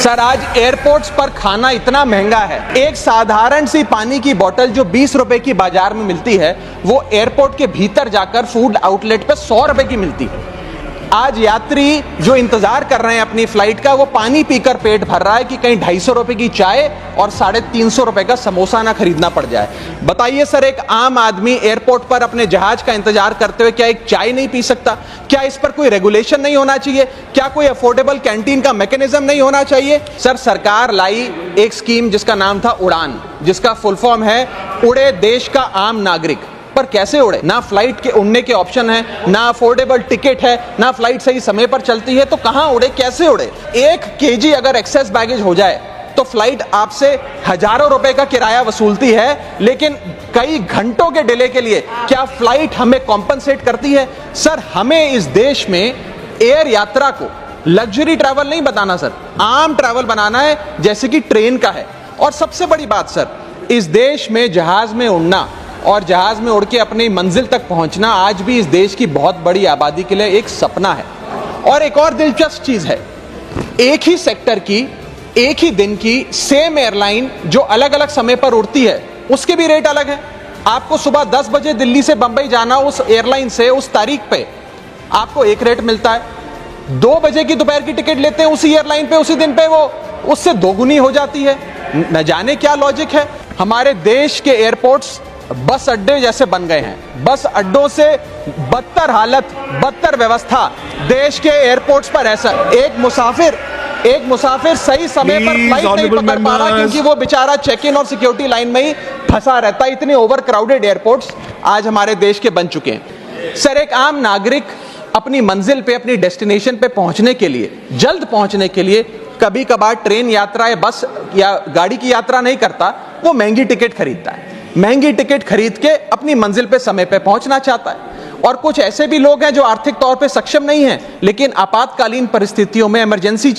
Sir, आज airports पर खाना इतना महंगा है। एक साधारण सी पानी की बोतल जो 20 रुपए की बाजार में मिलती है, वो एयरपोर्ट के भीतर जाकर फूड आउटलेट पर 100 रुपए की मिलती है। आज यात्री जो इंतजार कर रहे हैं अपनी फ्लाइट का, वो पानी पीकर पेट भर रहा है कि कहीं 250 रुपए की चाय और 350 रुपए का समोसा ना खरीदना पड़ जाए। बताइए सर, एक आम आदमी एयरपोर्ट पर अपने जहाज का इंतजार करते हुए क्या एक चाय नहीं पी सकता? क्या इस पर कोई रेगुलेशन नहीं होना चाहिए? क्या कोई अफोर्डेबल कैंटीन का मैकेनिज्म नहीं होना चाहिए? सर, सरकार लाई एक स्कीम जिसका नाम था उड़ान, जिसका फुल फॉर्म है उड़े देश का आम नागरिक। पर कैसे उड़े? ना फ्लाइट के उड़ने के ऑप्शन है, ना अफोर्डेबल टिकट है, ना फ्लाइट सही समय पर चलती है, तो कहां उड़े, कैसे उड़े? 1 केजी अगर एक्सेस बैगेज हो जाए तो फ्लाइट आपसे हजारों रुपए का किराया वसूलती है, लेकिन कई घंटों के डिले के लिए क्या फ्लाइट हमें कॉम्पनसेट करती है? सर, हमें इस देश में एयर यात्रा को लग्जरी ट्रैवल नहीं बताना सर, आम ट्रैवल बनाना है, जैसे कि ट्रेन का है। और सबसे बड़ी बात सर, इस देश में जहाज में उड़ना और जहाज में उड़ के अपनी मंजिल तक पहुंचना आज भी इस देश की बहुत बड़ी आबादी के लिए एक सपना है। और एक और दिलचस्प चीज है, एक ही सेक्टर की, एक ही दिन की सेम एयरलाइन जो अलग अलग समय पर उड़ती है, उसके भी रेट अलग है। आपको सुबह 10 बजे दिल्ली से बंबई जाना, उस एयरलाइन से उस तारीख पे आपको एक रेट मिलता है। 2 बजे की दोपहर की टिकट लेते हैं उसी एयरलाइन पे, उसी दिन पे वो उससे दोगुनी हो जाती है। न जाने क्या लॉजिक है। हमारे देश के एयरपोर्ट्स बस अड्डे जैसे बन गए हैं। बस अड्डों से बदतर हालत, बदतर व्यवस्था देश के एयरपोर्ट्स पर है सर। एक मुसाफिर सही समय पर फ्लाइट नहीं पकड़ पा रहा क्योंकि वो बेचारा चेक इन और सिक्योरिटी लाइन में ही फंसा रहता है। इतने ओवर क्राउडेड एयरपोर्ट्स आज हमारे देश के बन चुके हैं। सर, एक आम नागरिक अपनी मंजिल पे, अपनी डेस्टिनेशन पे पहुंचने के लिए, जल्द पहुंचने के लिए कभी कभार ट्रेन यात्रा या बस या गाड़ी की यात्रा नहीं करता, वो महंगी टिकट खरीदता है। महंगी टिकट खरीद के अपनी मंजिल पे समय पे पहुंचना चाहता है। और कुछ ऐसे भी लोग हैं जो आर्थिक तौर पे सक्षम नहीं हैं, लेकिन आपातकालीन परिस्थितियों में, इमरजेंसी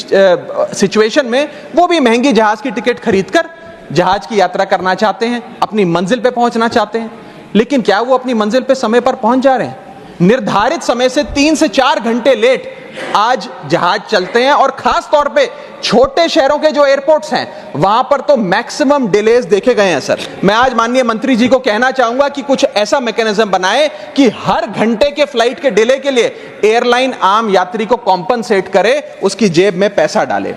सिचुएशन में वो भी महंगी जहाज की टिकट खरीदकर जहाज की यात्रा करना चाहते हैं, अपनी मंजिल पे पहुंचना चाहते हैं। लेकिन क्या वो अपनी मंजिल पे समय पर पहुंच जा रहे हैं? निर्धारित समय से 3 से 4 घंटे लेट आज जहाज चलते हैं। और खास तौर पे छोटे शहरों के जो एयरपोर्ट्स हैं, वहां पर तो मैक्सिमम डिलेज देखे गए हैं सर। मैं आज माननीय मंत्री जी को कहना चाहूंगा कि कुछ ऐसा मैकेनिज्म बनाए कि हर घंटे के फ्लाइट के डिले के लिए एयरलाइन आम यात्री को कॉम्पनसेट करे, उसकी जेब में पैसा डाले।